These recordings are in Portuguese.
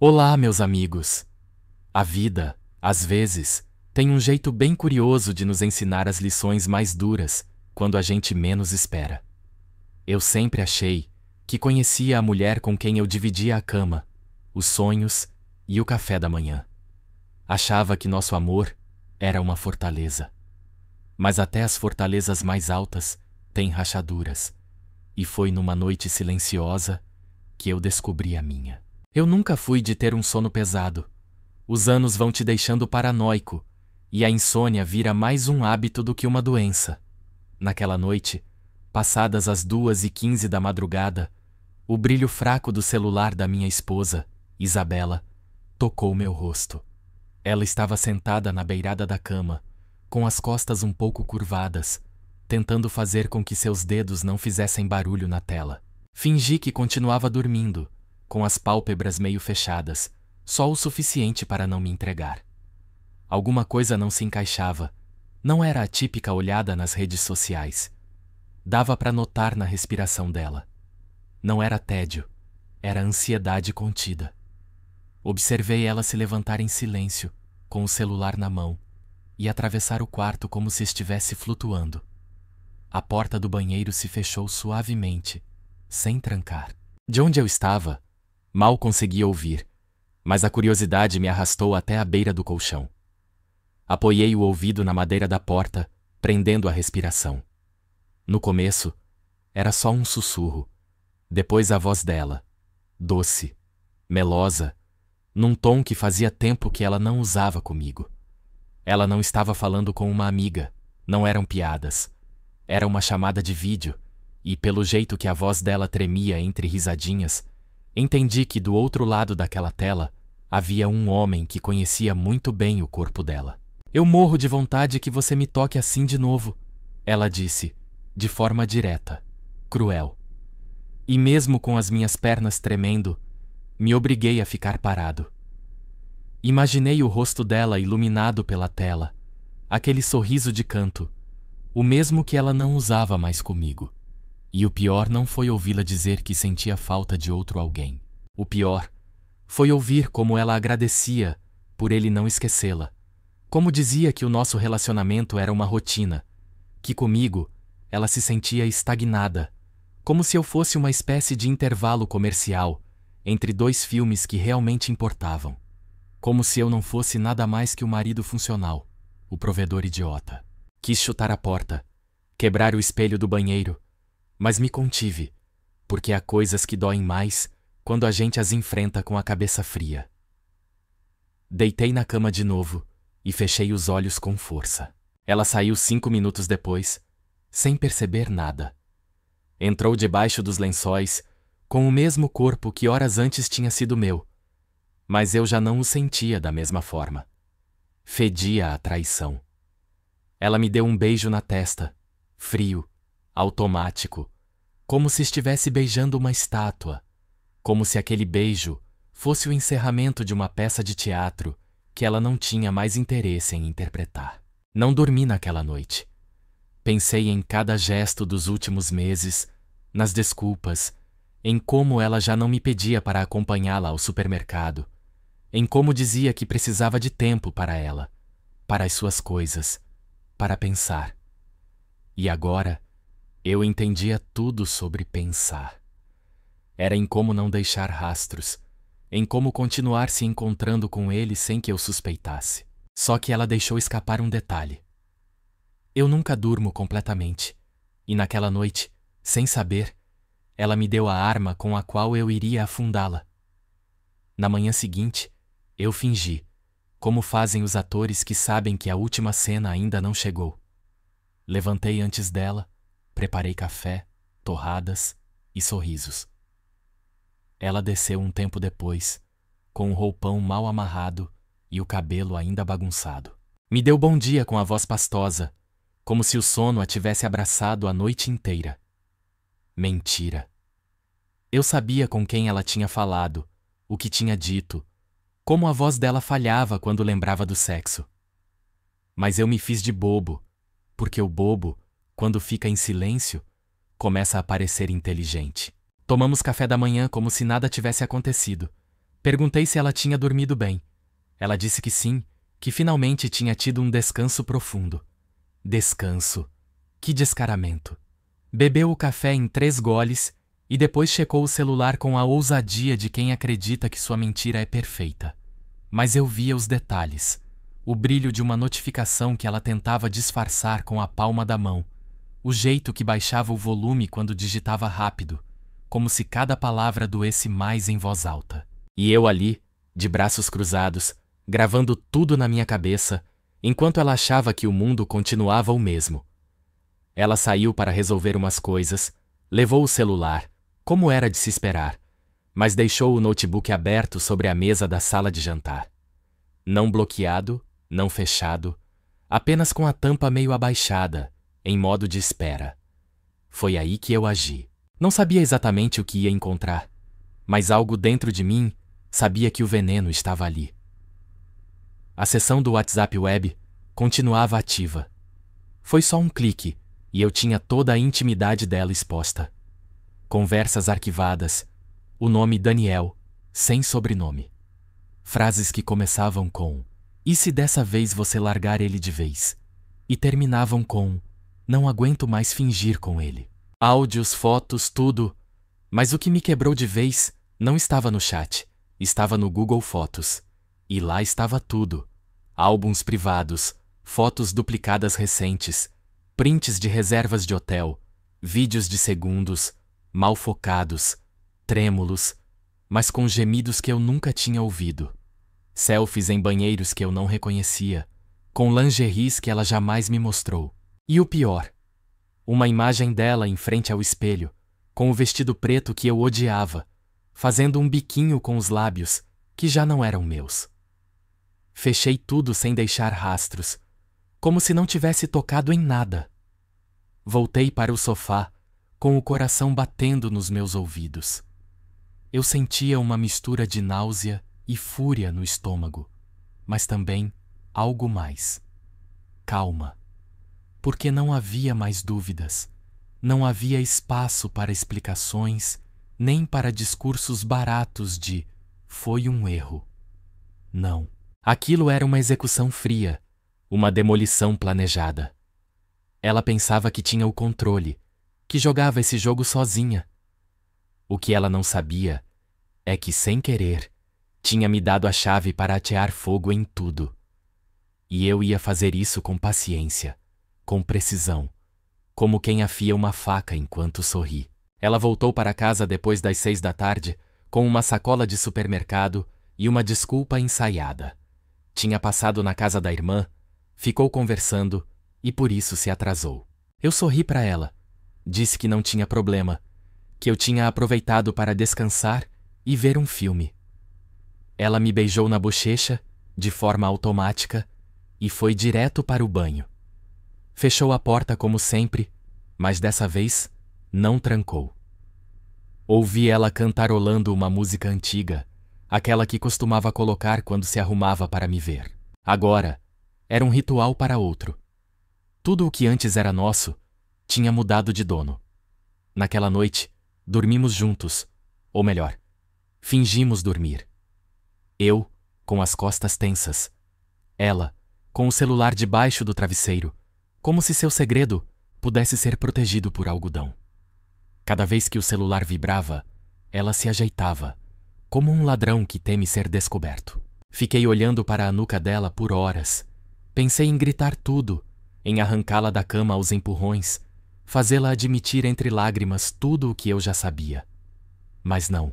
Olá, meus amigos! A vida, às vezes, tem um jeito bem curioso de nos ensinar as lições mais duras, quando a gente menos espera. Eu sempre achei que conhecia a mulher com quem eu dividia a cama, os sonhos e o café da manhã. Achava que nosso amor era uma fortaleza. Mas até as fortalezas mais altas têm rachaduras, e foi numa noite silenciosa que eu descobri a minha. Eu nunca fui de ter um sono pesado. Os anos vão te deixando paranoico, e a insônia vira mais um hábito do que uma doença. Naquela noite, passadas as 2h15 da madrugada, o brilho fraco do celular da minha esposa, Isabela, tocou meu rosto. Ela estava sentada na beirada da cama, com as costas um pouco curvadas, tentando fazer com que seus dedos não fizessem barulho na tela. Fingi que continuava dormindo, com as pálpebras meio fechadas, só o suficiente para não me entregar. Alguma coisa não se encaixava. Não era a típica olhada nas redes sociais. Dava para notar na respiração dela. Não era tédio, era ansiedade contida. Observei ela se levantar em silêncio, com o celular na mão, e atravessar o quarto como se estivesse flutuando. A porta do banheiro se fechou suavemente, sem trancar. De onde eu estava, mal conseguia ouvir, mas a curiosidade me arrastou até a beira do colchão. Apoiei o ouvido na madeira da porta, prendendo a respiração. No começo, era só um sussurro. Depois a voz dela, doce, melosa, num tom que fazia tempo que ela não usava comigo. Ela não estava falando com uma amiga, não eram piadas. Era uma chamada de vídeo, e pelo jeito que a voz dela tremia entre risadinhas, entendi que do outro lado daquela tela havia um homem que conhecia muito bem o corpo dela. Eu morro de vontade que você me toque assim de novo, ela disse, de forma direta, cruel. E mesmo com as minhas pernas tremendo, me obriguei a ficar parado. Imaginei o rosto dela iluminado pela tela, aquele sorriso de canto, o mesmo que ela não usava mais comigo. E o pior não foi ouvi-la dizer que sentia falta de outro alguém. O pior foi ouvir como ela agradecia por ele não esquecê-la. Como dizia que o nosso relacionamento era uma rotina, que comigo ela se sentia estagnada, como se eu fosse uma espécie de intervalo comercial entre dois filmes que realmente importavam. Como se eu não fosse nada mais que o marido funcional, o provedor idiota. Quis chutar a porta, quebrar o espelho do banheiro, mas me contive, porque há coisas que doem mais quando a gente as enfrenta com a cabeça fria. Deitei na cama de novo e fechei os olhos com força. Ela saiu 5 minutos depois, sem perceber nada. Entrou debaixo dos lençóis, com o mesmo corpo que horas antes tinha sido meu, mas eu já não o sentia da mesma forma. Fedia a traição. Ela me deu um beijo na testa, frio, automático, como se estivesse beijando uma estátua, como se aquele beijo fosse o encerramento de uma peça de teatro que ela não tinha mais interesse em interpretar. Não dormi naquela noite. Pensei em cada gesto dos últimos meses, nas desculpas, em como ela já não me pedia para acompanhá-la ao supermercado, em como dizia que precisava de tempo para ela, para as suas coisas, para pensar. E agora, eu entendia tudo sobre pensar. Era em como não deixar rastros, em como continuar se encontrando com ele sem que eu suspeitasse. Só que ela deixou escapar um detalhe. Eu nunca durmo completamente, e naquela noite, sem saber, ela me deu a arma com a qual eu iria afundá-la. Na manhã seguinte, eu fingi, como fazem os atores que sabem que a última cena ainda não chegou. Levantei antes dela, preparei café, torradas e sorrisos. Ela desceu um tempo depois, com o roupão mal amarrado e o cabelo ainda bagunçado. Me deu bom dia com a voz pastosa, como se o sono a tivesse abraçado a noite inteira. Mentira. Eu sabia com quem ela tinha falado, o que tinha dito, como a voz dela falhava quando lembrava do sexo. Mas eu me fiz de bobo, porque o bobo, quando fica em silêncio, começa a parecer inteligente. Tomamos café da manhã como se nada tivesse acontecido. Perguntei se ela tinha dormido bem. Ela disse que sim, que finalmente tinha tido um descanso profundo. Descanso. Que descaramento. Bebeu o café em 3 goles e depois checou o celular com a ousadia de quem acredita que sua mentira é perfeita. Mas eu via os detalhes. O brilho de uma notificação que ela tentava disfarçar com a palma da mão. O jeito que baixava o volume quando digitava rápido, como se cada palavra doesse mais em voz alta. E eu ali, de braços cruzados, gravando tudo na minha cabeça, enquanto ela achava que o mundo continuava o mesmo. Ela saiu para resolver umas coisas, levou o celular, como era de se esperar, mas deixou o notebook aberto sobre a mesa da sala de jantar. Não bloqueado, não fechado, apenas com a tampa meio abaixada, em modo de espera. Foi aí que eu agi. Não sabia exatamente o que ia encontrar, mas algo dentro de mim sabia que o veneno estava ali. A sessão do WhatsApp Web continuava ativa. Foi só um clique e eu tinha toda a intimidade dela exposta. Conversas arquivadas, o nome Daniel, sem sobrenome. Frases que começavam com "E se dessa vez você largar ele de vez?" e terminavam com "Não aguento mais fingir com ele." Áudios, fotos, tudo. Mas o que me quebrou de vez não estava no chat, estava no Google Fotos. E lá estava tudo. Álbuns privados, fotos duplicadas recentes, prints de reservas de hotel, vídeos de segundos, mal focados, trêmulos, mas com gemidos que eu nunca tinha ouvido. Selfies em banheiros que eu não reconhecia, com lingeries que ela jamais me mostrou. E o pior, uma imagem dela em frente ao espelho, com o vestido preto que eu odiava, fazendo um biquinho com os lábios, que já não eram meus. Fechei tudo sem deixar rastros, como se não tivesse tocado em nada. Voltei para o sofá, com o coração batendo nos meus ouvidos. Eu sentia uma mistura de náusea e fúria no estômago, mas também algo mais. Calma. Porque não havia mais dúvidas. Não havia espaço para explicações, nem para discursos baratos de "foi um erro". Não. Aquilo era uma execução fria, uma demolição planejada. Ela pensava que tinha o controle, que jogava esse jogo sozinha. O que ela não sabia é que, sem querer, tinha me dado a chave para atear fogo em tudo. E eu ia fazer isso com paciência, com precisão, como quem afia uma faca enquanto sorri. Ela voltou para casa depois das 6 da tarde, com uma sacola de supermercado e uma desculpa ensaiada. Tinha passado na casa da irmã, ficou conversando e por isso se atrasou. Eu sorri para ela, disse que não tinha problema, que eu tinha aproveitado para descansar e ver um filme. Ela me beijou na bochecha, de forma automática, e foi direto para o banho. Fechou a porta como sempre, mas dessa vez não trancou. Ouvi ela cantarolando uma música antiga, aquela que costumava colocar quando se arrumava para me ver. Agora, era um ritual para outro. Tudo o que antes era nosso tinha mudado de dono. Naquela noite, dormimos juntos, ou melhor, fingimos dormir. Eu, com as costas tensas. Ela, com o celular debaixo do travesseiro, como se seu segredo pudesse ser protegido por algodão. Cada vez que o celular vibrava, ela se ajeitava, como um ladrão que teme ser descoberto. Fiquei olhando para a nuca dela por horas. Pensei em gritar tudo, em arrancá-la da cama aos empurrões, fazê-la admitir entre lágrimas tudo o que eu já sabia. Mas não,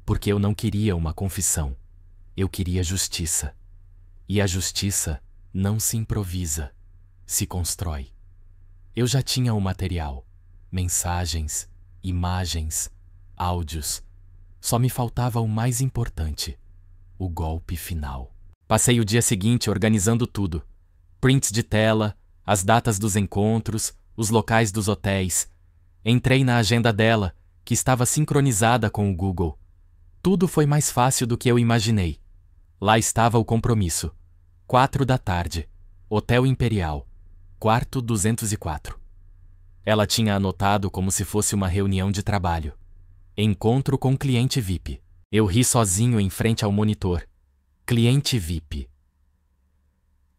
porque eu não queria uma confissão. Eu queria justiça. E a justiça não se improvisa, se constrói. Eu já tinha o material, mensagens, imagens, áudios. Só me faltava o mais importante, o golpe final. Passei o dia seguinte organizando tudo. Prints de tela, as datas dos encontros, os locais dos hotéis. Entrei na agenda dela, que estava sincronizada com o Google. Tudo foi mais fácil do que eu imaginei. Lá estava o compromisso. 4 da tarde. Hotel Imperial. Quarto 204. Ela tinha anotado como se fosse uma reunião de trabalho. Encontro com cliente VIP. Eu ri sozinho em frente ao monitor. Cliente VIP.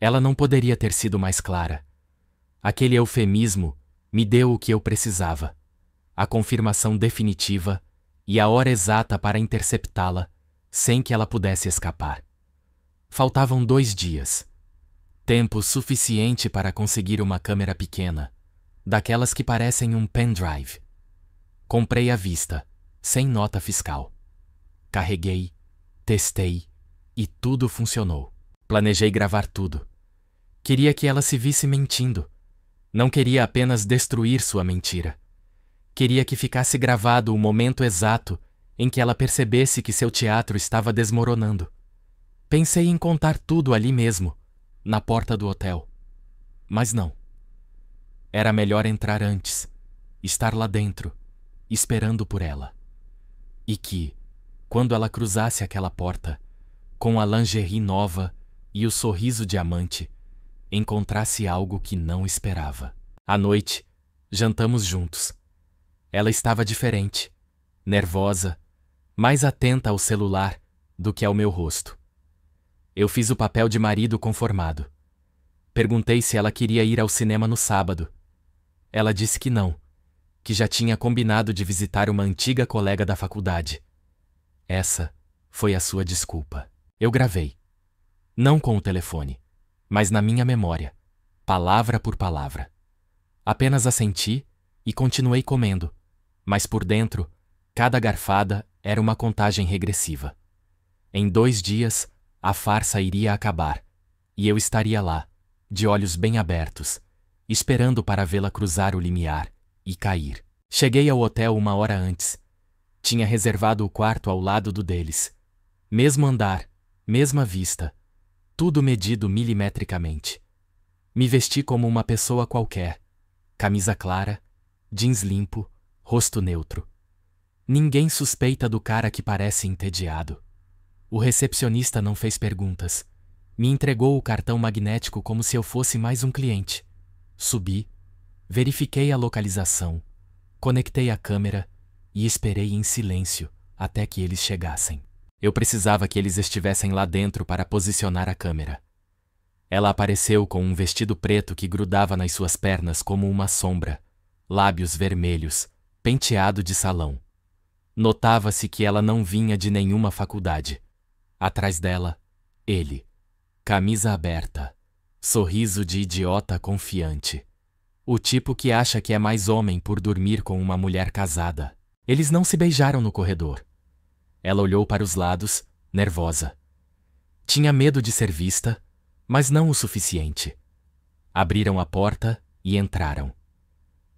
Ela não poderia ter sido mais clara. Aquele eufemismo me deu o que eu precisava. A confirmação definitiva e a hora exata para interceptá-la, sem que ela pudesse escapar. Faltavam 2 dias. Tempo suficiente para conseguir uma câmera pequena, daquelas que parecem um pendrive. Comprei à vista, sem nota fiscal. Carreguei, testei e tudo funcionou. Planejei gravar tudo. Queria que ela se visse mentindo. Não queria apenas destruir sua mentira. Queria que ficasse gravado o momento exato em que ela percebesse que seu teatro estava desmoronando. Pensei em contar tudo ali mesmo, na porta do hotel. Mas não. Era melhor entrar antes, estar lá dentro, esperando por ela. E que, quando ela cruzasse aquela porta, com a lingerie nova e o sorriso diamante, encontrasse algo que não esperava. À noite, jantamos juntos. Ela estava diferente, nervosa, mais atenta ao celular do que ao meu rosto. Eu fiz o papel de marido conformado. Perguntei se ela queria ir ao cinema no sábado. Ela disse que não, que já tinha combinado de visitar uma antiga colega da faculdade. Essa foi a sua desculpa. Eu gravei. Não com o telefone, mas na minha memória, palavra por palavra. Apenas assenti e continuei comendo, mas por dentro, cada garfada era uma contagem regressiva. Em 2 dias, a farsa iria acabar, e eu estaria lá, de olhos bem abertos, esperando para vê-la cruzar o limiar e cair. Cheguei ao hotel 1 hora antes. Tinha reservado o quarto ao lado do deles. Mesmo andar, mesma vista, tudo medido milimetricamente. Me vesti como uma pessoa qualquer. Camisa clara, jeans limpo, rosto neutro. Ninguém suspeita do cara que parece entediado. O recepcionista não fez perguntas. Me entregou o cartão magnético como se eu fosse mais um cliente. Subi, verifiquei a localização, conectei a câmera e esperei em silêncio até que eles chegassem. Eu precisava que eles estivessem lá dentro para posicionar a câmera. Ela apareceu com um vestido preto que grudava nas suas pernas como uma sombra, lábios vermelhos, penteado de salão. Notava-se que ela não vinha de nenhuma faculdade. Atrás dela, ele, camisa aberta, sorriso de idiota confiante. O tipo que acha que é mais homem por dormir com uma mulher casada. Eles não se beijaram no corredor. Ela olhou para os lados, nervosa. Tinha medo de ser vista, mas não o suficiente. Abriram a porta e entraram.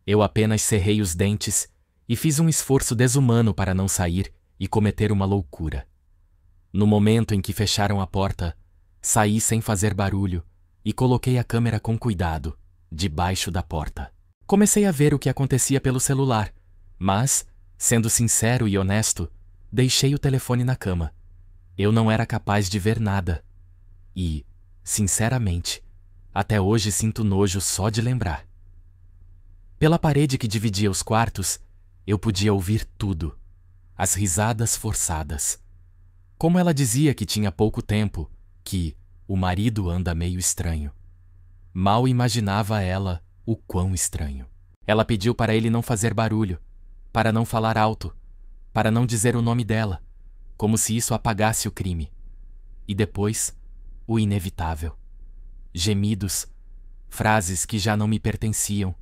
Eu apenas cerrei os dentes e fiz um esforço desumano para não sair e cometer uma loucura. No momento em que fecharam a porta, saí sem fazer barulho e coloquei a câmera com cuidado, debaixo da porta. Comecei a ver o que acontecia pelo celular, mas, sendo sincero e honesto, deixei o telefone na cama. Eu não era capaz de ver nada. E, sinceramente, até hoje sinto nojo só de lembrar. Pela parede que dividia os quartos, eu podia ouvir tudo. As risadas forçadas. Como ela dizia que tinha pouco tempo, que o marido anda meio estranho. Mal imaginava ela o quão estranho. Ela pediu para ele não fazer barulho, para não falar alto, para não dizer o nome dela, como se isso apagasse o crime. E depois, o inevitável. Gemidos, frases que já não me pertenciam,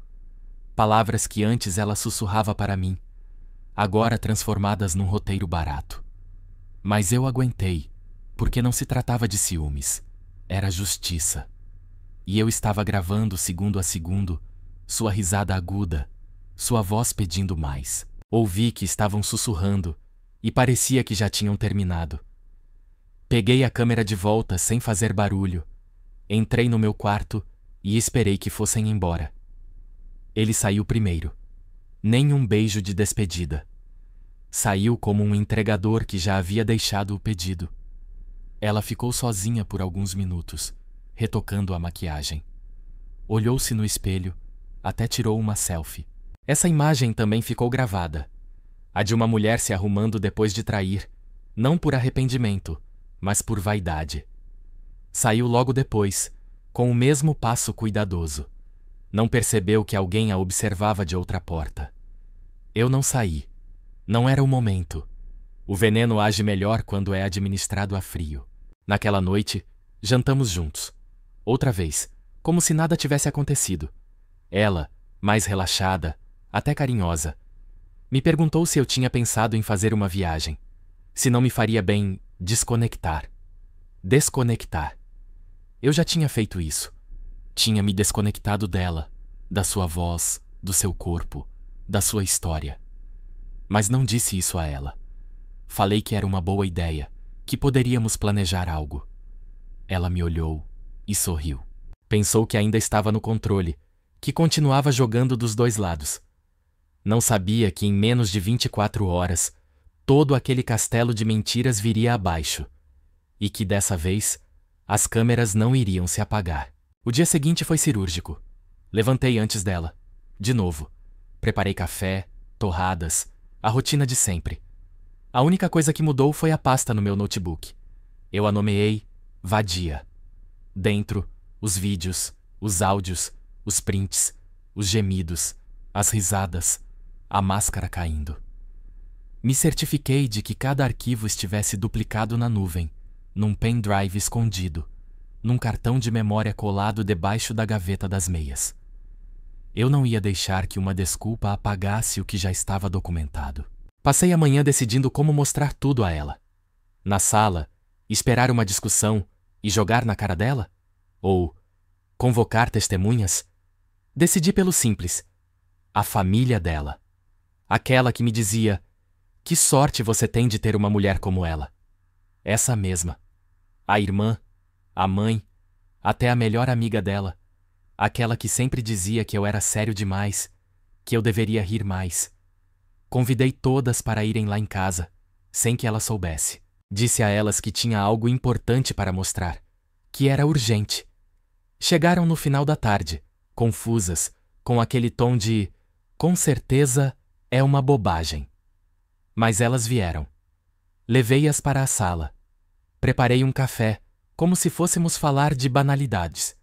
palavras que antes ela sussurrava para mim, agora transformadas num roteiro barato. Mas eu aguentei, porque não se tratava de ciúmes, era justiça. E eu estava gravando segundo a segundo, sua risada aguda, sua voz pedindo mais. Ouvi que estavam sussurrando e parecia que já tinham terminado. Peguei a câmera de volta sem fazer barulho, entrei no meu quarto e esperei que fossem embora. Ele saiu primeiro. Nem um beijo de despedida. Saiu como um entregador que já havia deixado o pedido. Ela ficou sozinha por alguns minutos, retocando a maquiagem. Olhou-se no espelho, até tirou uma selfie. Essa imagem também ficou gravada. A de uma mulher se arrumando depois de trair, não por arrependimento, mas por vaidade. Saiu logo depois, com o mesmo passo cuidadoso. Não percebeu que alguém a observava de outra porta. Eu não saí. Não era o momento. O veneno age melhor quando é administrado a frio. Naquela noite, jantamos juntos. Outra vez, como se nada tivesse acontecido. Ela, mais relaxada, até carinhosa, me perguntou se eu tinha pensado em fazer uma viagem. Se não me faria bem desconectar. Desconectar. Eu já tinha feito isso. Tinha me desconectado dela, da sua voz, do seu corpo, da sua história. Mas não disse isso a ela. Falei que era uma boa ideia, que poderíamos planejar algo. Ela me olhou e sorriu. Pensou que ainda estava no controle, que continuava jogando dos dois lados. Não sabia que em menos de 24 horas, todo aquele castelo de mentiras viria abaixo, e que dessa vez, as câmeras não iriam se apagar. O dia seguinte foi cirúrgico. Levantei antes dela. De novo. Preparei café, torradas, a rotina de sempre. A única coisa que mudou foi a pasta no meu notebook. Eu a nomeei Vadia. Dentro, os vídeos, os áudios, os prints, os gemidos, as risadas, a máscara caindo. Me certifiquei de que cada arquivo estivesse duplicado na nuvem, num pendrive escondido, num cartão de memória colado debaixo da gaveta das meias. Eu não ia deixar que uma desculpa apagasse o que já estava documentado. Passei a manhã decidindo como mostrar tudo a ela. Na sala, esperar uma discussão e jogar na cara dela? Ou convocar testemunhas? Decidi pelo simples. A família dela. Aquela que me dizia: que sorte você tem de ter uma mulher como ela. Essa mesma. A irmã, a mãe, até a melhor amiga dela. Aquela que sempre dizia que eu era sério demais, que eu deveria rir mais. Convidei todas para irem lá em casa, sem que ela soubesse. Disse a elas que tinha algo importante para mostrar, que era urgente. Chegaram no final da tarde, confusas, com aquele tom de "com certeza é uma bobagem". Mas elas vieram. Levei-as para a sala. Preparei um café, como se fôssemos falar de banalidades.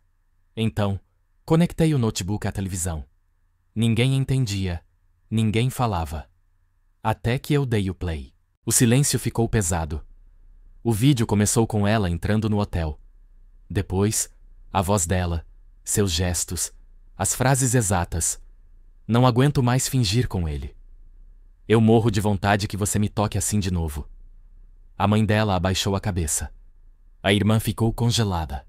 Então, conectei o notebook à televisão. Ninguém entendia, ninguém falava. Até que eu dei o play. O silêncio ficou pesado. O vídeo começou com ela entrando no hotel. Depois, a voz dela, seus gestos, as frases exatas. Não aguento mais fingir com ele. Eu morro de vontade que você me toque assim de novo. A mãe dela abaixou a cabeça. A irmã ficou congelada.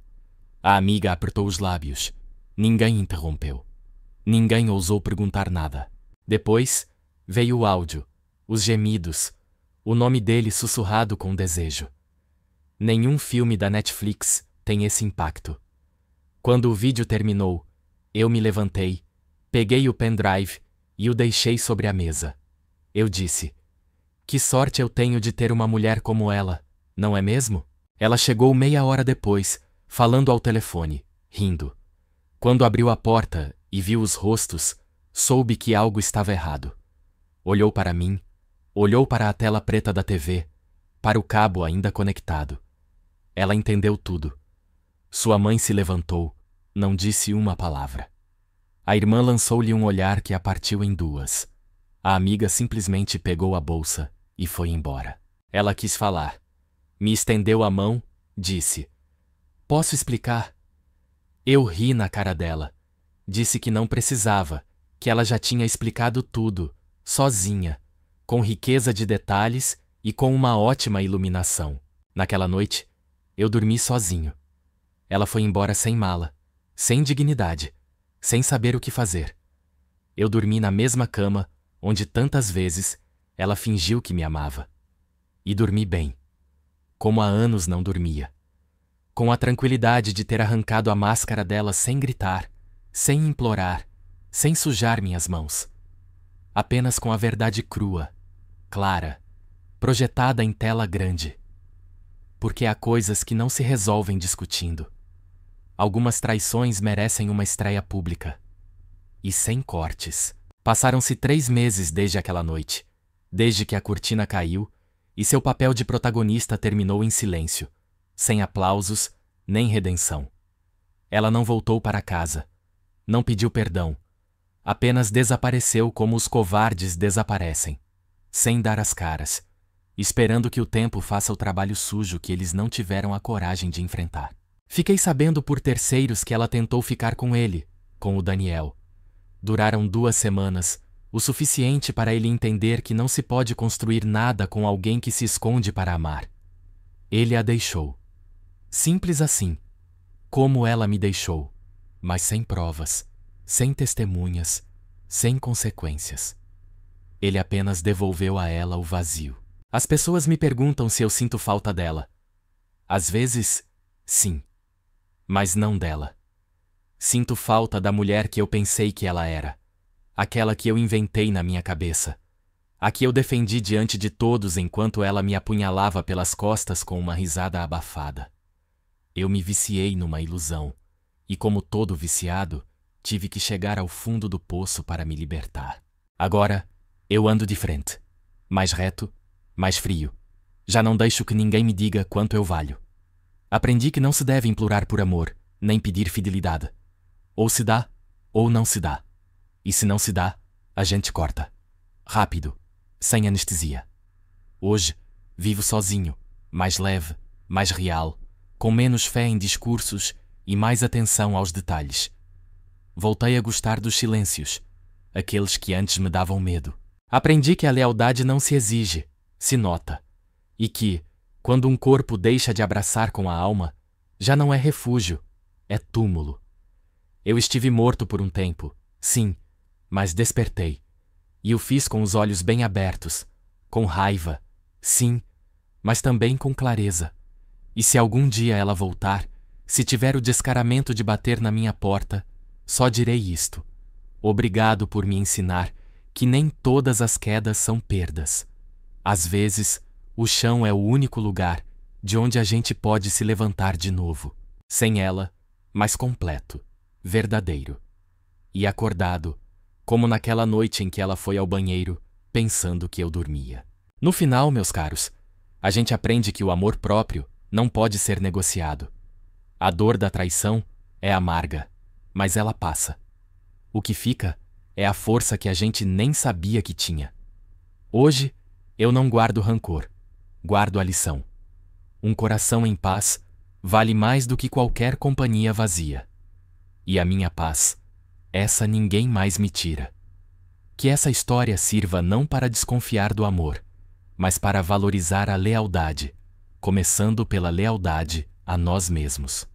A amiga apertou os lábios. Ninguém interrompeu. Ninguém ousou perguntar nada. Depois, veio o áudio, os gemidos, o nome dele sussurrado com desejo. Nenhum filme da Netflix tem esse impacto. Quando o vídeo terminou, eu me levantei, peguei o pendrive e o deixei sobre a mesa. Eu disse: que sorte eu tenho de ter uma mulher como ela, não é mesmo? Ela chegou meia hora depois, falando ao telefone, rindo. Quando abriu a porta e viu os rostos, soube que algo estava errado. Olhou para mim, olhou para a tela preta da TV, para o cabo ainda conectado. Ela entendeu tudo. Sua mãe se levantou, não disse uma palavra. A irmã lançou-lhe um olhar que a partiu em duas. A amiga simplesmente pegou a bolsa e foi embora. Ela quis falar. Me estendeu a mão, disse: posso explicar? Eu ri na cara dela. Disse que não precisava, que ela já tinha explicado tudo, sozinha, com riqueza de detalhes e com uma ótima iluminação. Naquela noite, eu dormi sozinho. Ela foi embora sem mala, sem dignidade, sem saber o que fazer. Eu dormi na mesma cama onde tantas vezes ela fingiu que me amava. E dormi bem, como há anos não dormia. Com a tranquilidade de ter arrancado a máscara dela sem gritar, sem implorar, sem sujar minhas mãos. Apenas com a verdade crua, clara, projetada em tela grande. Porque há coisas que não se resolvem discutindo. Algumas traições merecem uma estreia pública. E sem cortes. Passaram-se 3 meses desde aquela noite, desde que a cortina caiu e seu papel de protagonista terminou em silêncio, sem aplausos nem redenção. Ela não voltou para casa, não pediu perdão, apenas desapareceu como os covardes desaparecem, sem dar as caras, esperando que o tempo faça o trabalho sujo que eles não tiveram a coragem de enfrentar. Fiquei sabendo por terceiros que ela tentou ficar com ele, com o Daniel. Duraram 2 semanas, o suficiente para ele entender que não se pode construir nada com alguém que se esconde para amar. Ele a deixou. Simples assim. Como ela me deixou, mas sem provas, sem testemunhas, sem consequências. Ele apenas devolveu a ela o vazio. As pessoas me perguntam se eu sinto falta dela. Às vezes, sim. Mas não dela. Sinto falta da mulher que eu pensei que ela era. Aquela que eu inventei na minha cabeça. A que eu defendi diante de todos enquanto ela me apunhalava pelas costas com uma risada abafada. Eu me viciei numa ilusão, e como todo viciado, tive que chegar ao fundo do poço para me libertar. Agora, eu ando de frente. Mais reto, mais frio. Já não deixo que ninguém me diga quanto eu valho. Aprendi que não se deve implorar por amor, nem pedir fidelidade. Ou se dá, ou não se dá. E se não se dá, a gente corta. Rápido, sem anestesia. Hoje, vivo sozinho, mais leve, mais real, com menos fé em discursos e mais atenção aos detalhes. Voltei a gostar dos silêncios, aqueles que antes me davam medo. Aprendi que a lealdade não se exige, se nota. E que, quando um corpo deixa de abraçar com a alma, já não é refúgio, é túmulo. Eu estive morto por um tempo, sim, mas despertei. E o fiz com os olhos bem abertos, com raiva, sim, mas também com clareza. E se algum dia ela voltar, se tiver o descaramento de bater na minha porta, só direi isto: obrigado por me ensinar que nem todas as quedas são perdas. Às vezes, o chão é o único lugar de onde a gente pode se levantar de novo, sem ela, mas completo, verdadeiro. E acordado, como naquela noite em que ela foi ao banheiro, pensando que eu dormia. No final, meus caros, a gente aprende que o amor próprio não pode ser negociado. A dor da traição é amarga, mas ela passa. O que fica é a força que a gente nem sabia que tinha. Hoje, eu não guardo rancor, guardo a lição. Um coração em paz vale mais do que qualquer companhia vazia. E a minha paz, essa ninguém mais me tira. Que essa história sirva não para desconfiar do amor, mas para valorizar a lealdade, começando pela lealdade a nós mesmos.